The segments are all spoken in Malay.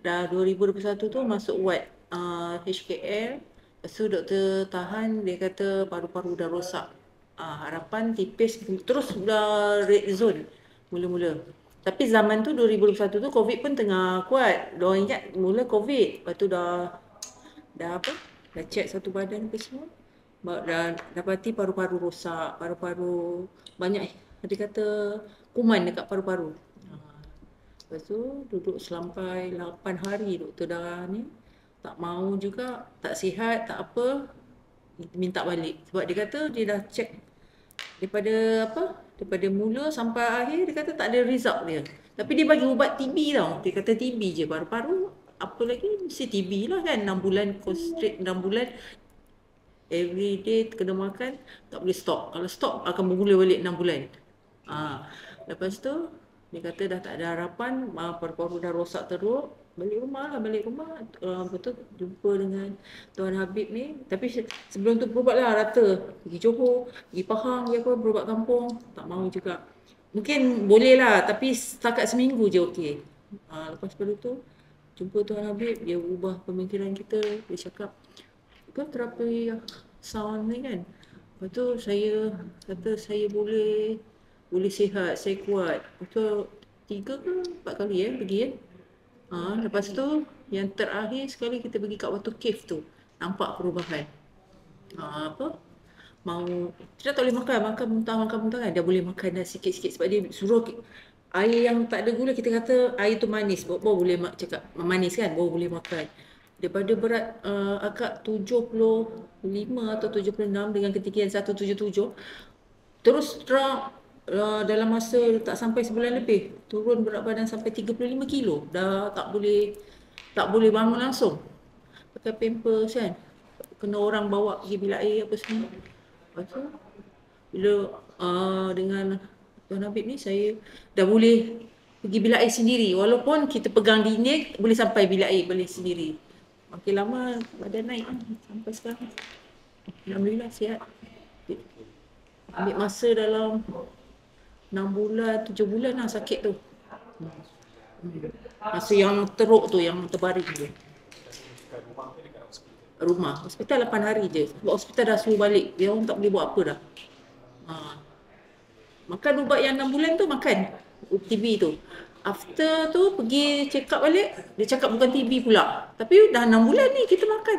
dah 2021 tu masuk ward HKL. Lepas tu doktor tahan, dia kata paru-paru dah rosak. Harapan tipis, terus dah red zone mula-mula. Tapi zaman tu 2021 tu COVID pun tengah kuat. Diorang ingat mula COVID. Lepas tu dah apa? Dah check satu badan ke semua. Dah dapati paru-paru rosak, paru-paru banyak dia kata kuman dekat paru-paru. Lepas tu duduk sampai 8 hari doktor dah ni. Tak mau juga, tak sihat, tak apa. Minta balik. Sebab dia kata dia dah check daripada apa? Daripada mula sampai akhir dia kata tak ada result dia. Tapi dia bagi ubat TB tau. Dia kata TB je paru-paru. Apa lagi mesti TB lah kan. 6 bulan straight 6 bulan every day kena makan, tak boleh stop. Kalau stop akan bermula balik 6 bulan. Lepas tu dia kata dah tak ada harapan, paru-paru dah rosak teruk. Balik rumah lah, balik rumah. Betul jumpa dengan Tuan Habib ni. Tapi sebelum tu berubat lah rata. Pergi Johor, pergi Pahang, pergi apa, berubat kampung. Tak mahu juga. Mungkin boleh lah, tapi setakat seminggu je okey. Lepas pada tu, jumpa Tuan Habib, dia ubah pemikiran kita. Dia cakap, kan terapi sound ni kan. Lepas tu saya kata saya boleh sihat, saya kuat. Lepas tu 3 ke 4 kali pergi lepas tu yang terakhir sekali kita pergi kat Watu Cave tu. Nampak perubahan. Apa? Mau kita tak boleh makan muntah kan. Dia boleh makan dah sikit-sikit sebab dia suruh air yang tak ada gula, kita kata air tu manis. Baru boleh cakap manis kan, baru boleh makan. Daripada berat akak 75 atau 76 dengan ketinggian 177, terus terang dalam masa tak sampai sebulan lebih turun berat badan sampai 35 kilo. Dah tak boleh bangun langsung. Pakai pampers kan. Kena orang bawa pergi bilik air apa semua. Lepas tu bila dengan Tuan Habib ni saya dah boleh pergi bilik air sendiri. Walaupun kita pegang dinding boleh sampai bilik air boleh sendiri. Makin lama badan naik sampai sekarang. Alhamdulillah sihat. Ambil masa dalam 6 bulan, 7 bulan lah sakit tu. Masa yang teruk tu, yang terbaring tu. Rumah. Hospital 8 hari je. Sebab hospital dah suruh balik. Dia orang tak boleh buat apa dah. Makan ubat yang 6 bulan tu makan. TB tu. After tu pergi check up balik. Dia cakap bukan TB pula. Tapi dah 6 bulan ni kita makan.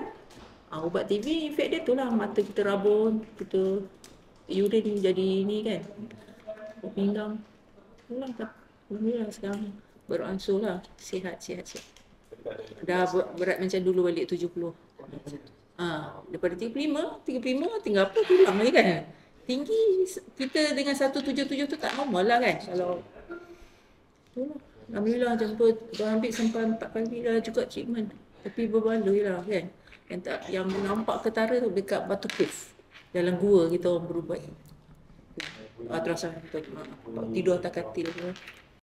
Ubat TB efek dia tu lah. Mata kita rabun. Kita urine jadi ni kan. Pinggang. Alhamdulillah sekarang beransur lah. Sihat. Dah berat macam dulu balik 70. Daripada 35 tinggal apa tulang je kan. Tinggi kita dengan 177 tu tak normal lah kan. Kalau tu lah. Alhamdulillah jumpa Tuan Habib sampai 4 kali dah juga treatment. Tapi berbaloi lah kan. Yang nampak ketara tu dekat Batu Cave. Dalam gua kita orang berubat. Terasa tidur atas katil tu.